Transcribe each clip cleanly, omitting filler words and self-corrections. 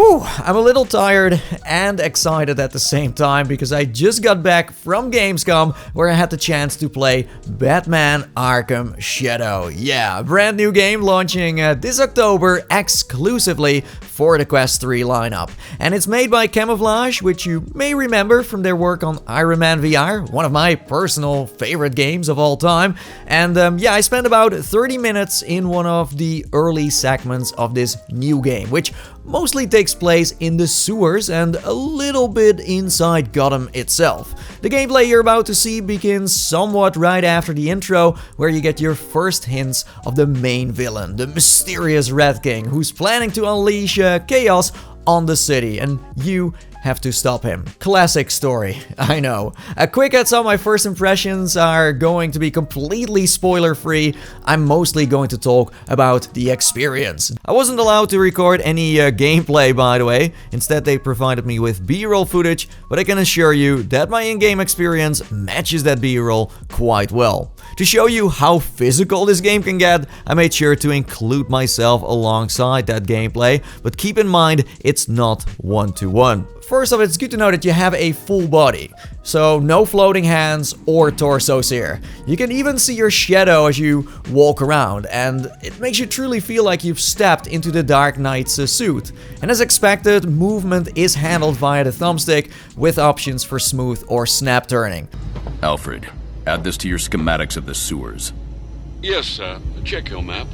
Whew, I'm a little tired and excited at the same time because I just got back from Gamescom where I had the chance to play Batman Arkham Shadow. Yeah, a brand new game launching this October exclusively for the Quest 3 lineup. And it's made by Camouflage, which you may remember from their work on Iron Man VR, one of my personal favorite games of all time. And yeah, I spent about 30 minutes in one of the early segments of this new game, which mostly takes place in the sewers and a little bit inside Gotham itself. The gameplay you're about to see begins somewhat right after the intro, where you get your first hints of the main villain, the mysterious Red King, who's planning to unleash chaos on the city, and you have to stop him. Classic story, I know. A quick heads up, my first impressions are going to be completely spoiler free. I'm mostly going to talk about the experience. I wasn't allowed to record any gameplay, by the way. Instead, they provided me with B-roll footage, but I can assure you that my in-game experience matches that B-roll quite well. To show you how physical this game can get, I made sure to include myself alongside that gameplay, but keep in mind, it's not one-to-one. First off, it's good to know that you have a full body, so no floating hands or torsos here. You can even see your shadow as you walk around, and it makes you truly feel like you've stepped into the Dark Knight's suit. And as expected, movement is handled via the thumbstick with options for smooth or snap turning. Alfred, add this to your schematics of the sewers. Yes, sir. Check your map.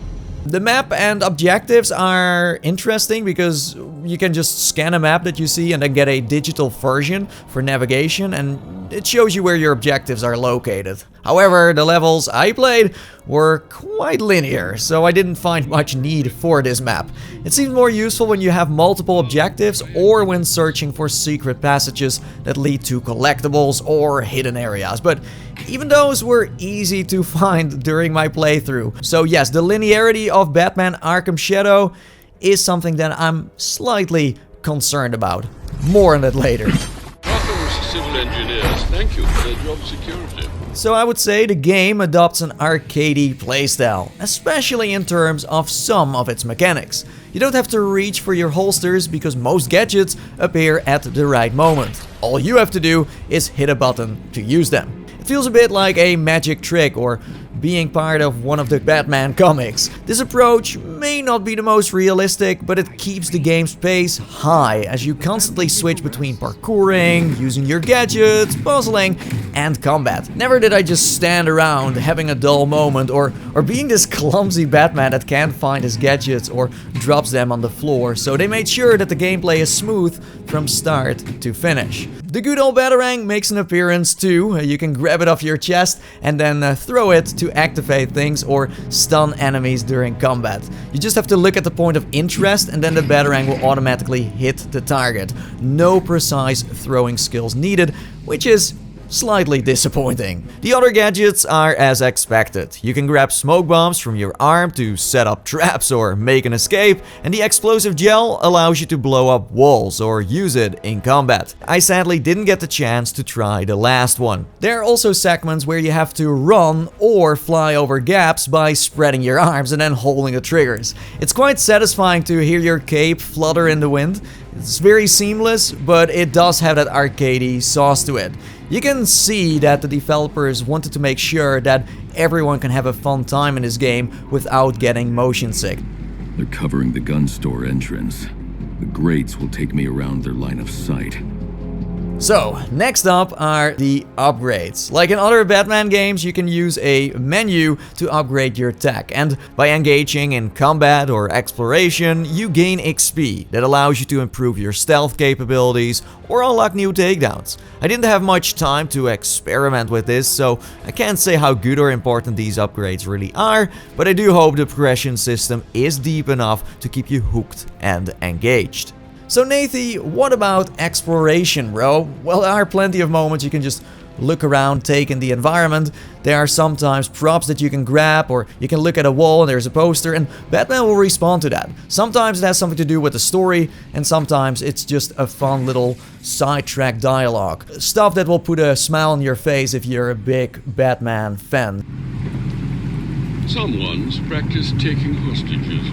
The map and objectives are interesting because you can just scan a map that you see and then get a digital version for navigation, and it shows you where your objectives are located. However, the levels I played were quite linear, so I didn't find much need for this map. It seems more useful when you have multiple objectives or when searching for secret passages that lead to collectibles or hidden areas, but even those were easy to find during my playthrough. So yes, the linearity of Batman Arkham Shadow is something that I'm slightly concerned about. More on that later. Arkham's civil engineers, thank you for their job security. So I would say the game adopts an arcadey playstyle, especially in terms of some of its mechanics. You don't have to reach for your holsters because most gadgets appear at the right moment. All you have to do is hit a button to use them. It feels a bit like a magic trick or being part of one of the Batman comics. This approach may not be the most realistic, but it keeps the game's pace high as you constantly switch between parkouring, using your gadgets, puzzling, and combat. Never did I just stand around having a dull moment or being this clumsy Batman that can't find his gadgets or drops them on the floor, so they made sure that the gameplay is smooth from start to finish. The good old Batarang makes an appearance too. You can grab it off your chest and then throw it to activate things or stun enemies during combat. You just have to look at the point of interest and then the Batarang will automatically hit the target. No precise throwing skills needed, which is slightly disappointing. The other gadgets are as expected. You can grab smoke bombs from your arm to set up traps or make an escape, and the explosive gel allows you to blow up walls or use it in combat. I sadly didn't get the chance to try the last one. There are also segments where you have to run or fly over gaps by spreading your arms and then holding the triggers. It's quite satisfying to hear your cape flutter in the wind. It's very seamless, but it does have that arcadey sauce to it. You can see that the developers wanted to make sure that everyone can have a fun time in this game without getting motion sick. They're covering the gun store entrance. The grates will take me around their line of sight. So, next up are the upgrades. Like in other Batman games, you can use a menu to upgrade your tech, and by engaging in combat or exploration, you gain XP that allows you to improve your stealth capabilities or unlock new takedowns. I didn't have much time to experiment with this, so I can't say how good or important these upgrades really are, but I do hope the progression system is deep enough to keep you hooked and engaged. So Nathi, what about exploration, bro? Well, there are plenty of moments you can just look around, take in the environment. There are sometimes props that you can grab, or you can look at a wall and there's a poster, and Batman will respond to that. Sometimes it has something to do with the story, and sometimes it's just a fun little sidetrack dialogue. Stuff that will put a smile on your face if you're a big Batman fan. Someone's practiced taking hostages.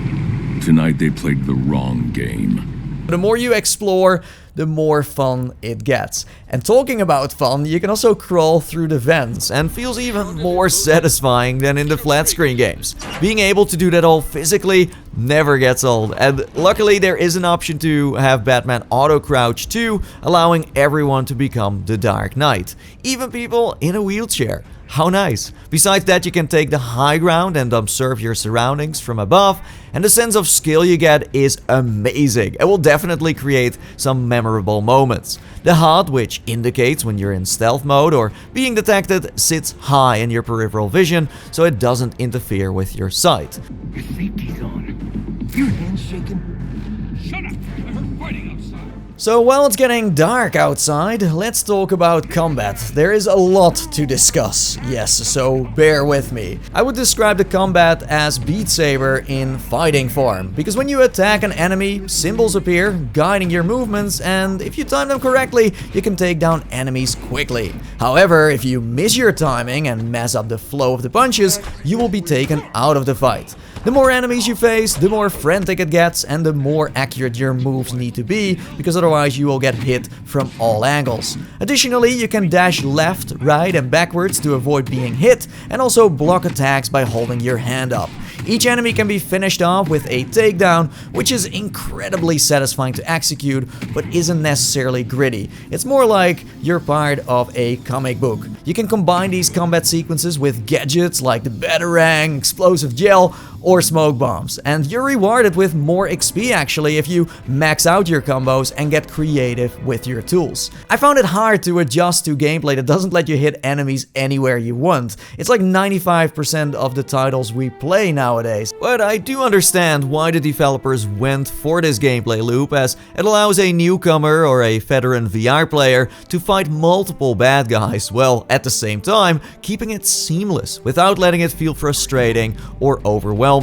Tonight they played the wrong game. The more you explore, the more fun it gets. And talking about fun, you can also crawl through the vents, and feels even more satisfying than in the flat screen games. Being able to do that all physically never gets old, and luckily there is an option to have Batman auto crouch too, allowing everyone to become the Dark Knight, even people in a wheelchair. How nice. Besides that, you can take the high ground and observe your surroundings from above, and the sense of scale you get is amazing. It will definitely create some memorable moments. The HUD, which indicates when you're in stealth mode or being detected, sits high in your peripheral vision, so it doesn't interfere with your sight. Your safety's on. Your hand's shaking. Shut up! I heard fighting outside. So while it's getting dark outside, let's talk about combat. There is a lot to discuss, yes, so bear with me. I would describe the combat as Beat Saber in fighting form, because when you attack an enemy, symbols appear, guiding your movements, and if you time them correctly, you can take down enemies quickly. However, if you miss your timing and mess up the flow of the punches, you will be taken out of the fight. The more enemies you face, the more frantic it gets, and the more accurate your moves need to be, because otherwise you will get hit from all angles. Additionally, you can dash left, right and backwards to avoid being hit, and also block attacks by holding your hand up. Each enemy can be finished off with a takedown, which is incredibly satisfying to execute, but isn't necessarily gritty. It's more like you're part of a comic book. You can combine these combat sequences with gadgets like the Batarang, explosive gel, or smoke bombs, and you're rewarded with more XP actually if you max out your combos and get creative with your tools. I found it hard to adjust to gameplay that doesn't let you hit enemies anywhere you want. It's like 95% of the titles we play nowadays. But I do understand why the developers went for this gameplay loop, as it allows a newcomer or a veteran VR player to fight multiple bad guys, while at the same time keeping it seamless without letting it feel frustrating or overwhelming.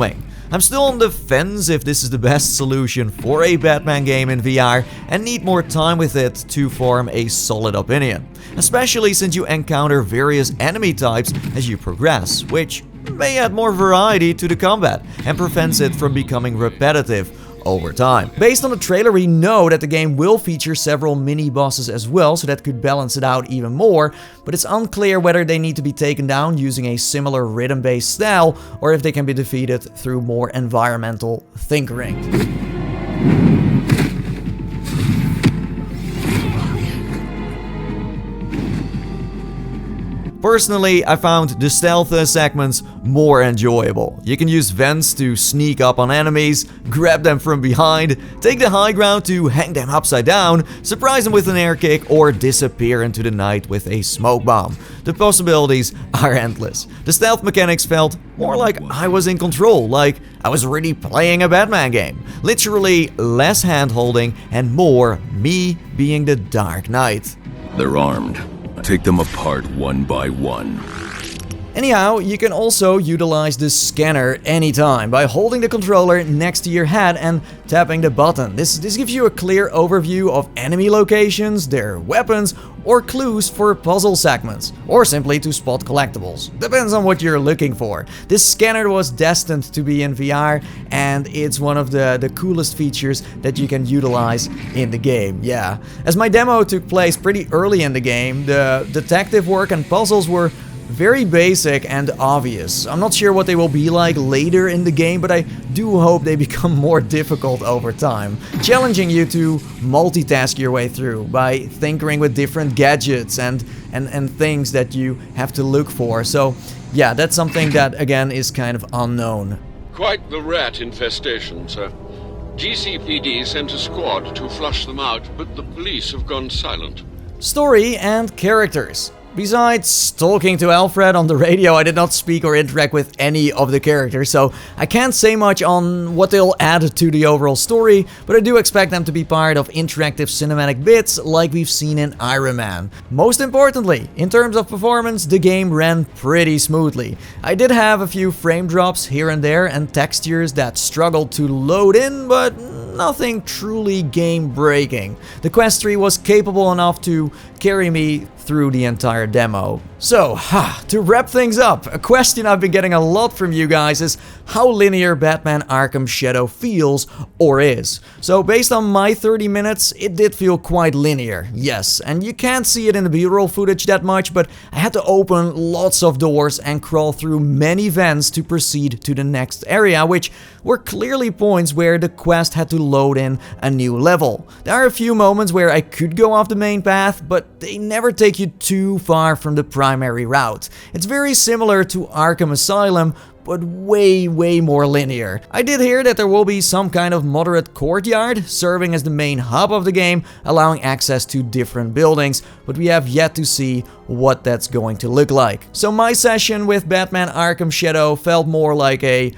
I'm still on the fence if this is the best solution for a Batman game in VR, and need more time with it to form a solid opinion. Especially since you encounter various enemy types as you progress, which may add more variety to the combat and prevents it from becoming repetitive over time. Based on the trailer, we know that the game will feature several mini-bosses as well, so that could balance it out even more, but it's unclear whether they need to be taken down using a similar rhythm-based style, or if they can be defeated through more environmental tinkering. Personally, I found the stealth segments more enjoyable. You can use vents to sneak up on enemies, grab them from behind, take the high ground to hang them upside down, surprise them with an air kick, or disappear into the night with a smoke bomb. The possibilities are endless. The stealth mechanics felt more like I was in control, like I was really playing a Batman game. Literally less hand-holding and more me being the Dark Knight. They're armed. Take them apart one by one. Anyhow, you can also utilize the scanner anytime by holding the controller next to your head and tapping the button. This gives you a clear overview of enemy locations, their weapons, or clues for puzzle segments, or simply to spot collectibles. Depends on what you're looking for. This scanner was destined to be in VR, and it's one of the coolest features that you can utilize in the game, yeah. As my demo took place pretty early in the game, the detective work and puzzles were very basic and obvious. I'm not sure what they will be like later in the game, but I do hope they become more difficult over time, challenging you to multitask your way through by tinkering with different gadgets and things that you have to look for. So yeah, that's something that again is kind of unknown. Quite the rat infestation, sir. GCPD sent a squad to flush them out, but the police have gone silent. Story and characters. Besides talking to Alfred on the radio, I did not speak or interact with any of the characters, so I can't say much on what they'll add to the overall story, but I do expect them to be part of interactive cinematic bits like we've seen in Iron Man. Most importantly, in terms of performance, the game ran pretty smoothly. I did have a few frame drops here and there and textures that struggled to load in, but nothing truly game-breaking. The quest tree was capable enough to carry me through the entire demo. So, to wrap things up, a question I've been getting a lot from you guys is how linear Batman Arkham Shadow feels or is. So based on my 30 minutes, it did feel quite linear, yes, and you can't see it in the B-roll footage that much, but I had to open lots of doors and crawl through many vents to proceed to the next area, which were clearly points where the quest had to load in a new level. There are a few moments where I could go off the main path, but they never take you too far from the primary route. It's very similar to Arkham Asylum, but way more linear. I did hear that there will be some kind of moderate courtyard, serving as the main hub of the game, allowing access to different buildings, but we have yet to see what that's going to look like. So my session with Batman Arkham Shadow felt more like a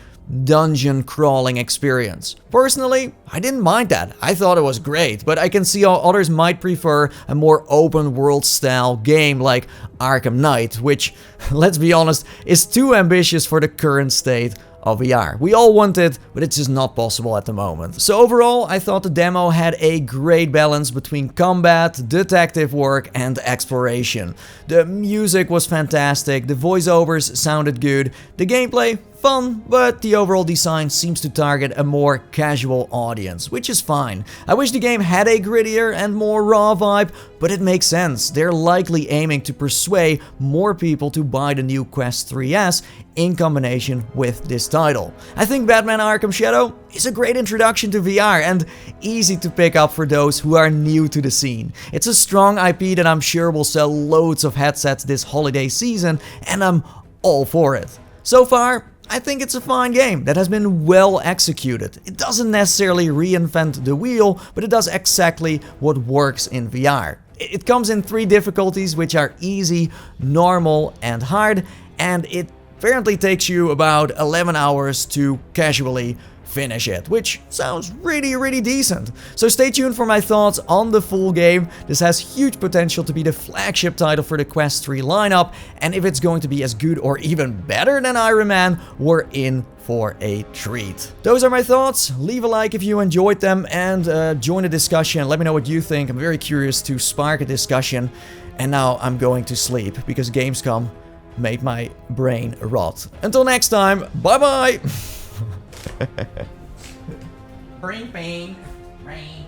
dungeon crawling experience. Personally, I didn't mind that. I thought it was great, but I can see how others might prefer a more open world style game like Arkham Knight, which, let's be honest, is too ambitious for the current state of VR. We all want it, but it's just not possible at the moment. So overall, I thought the demo had a great balance between combat, detective work, and exploration. The music was fantastic, the voiceovers sounded good, the gameplay fun, but the overall design seems to target a more casual audience, which is fine. I wish the game had a grittier and more raw vibe, but it makes sense. They're likely aiming to persuade more people to buy the new Quest 3S in combination with this title. I think Batman Arkham Shadow is a great introduction to VR and easy to pick up for those who are new to the scene. It's a strong IP that I'm sure will sell loads of headsets this holiday season, and I'm all for it. So far, I think it's a fine game that has been well executed. It doesn't necessarily reinvent the wheel, but it does exactly what works in VR. It comes in 3 difficulties, which are easy, normal, and hard, and it apparently takes you about 11 hours to casually finish it, which sounds really decent. So stay tuned for my thoughts on the full game. This has huge potential to be the flagship title for the Quest 3 lineup, and if it's going to be as good or even better than Iron Man, we're in for a treat. Those are my thoughts. Leave a like if you enjoyed them, and join the discussion. Let me know what you think. I'm very curious to spark a discussion. And now I'm going to sleep because Gamescom made my brain rot. Until next time, bye bye. Ring, bang, ring.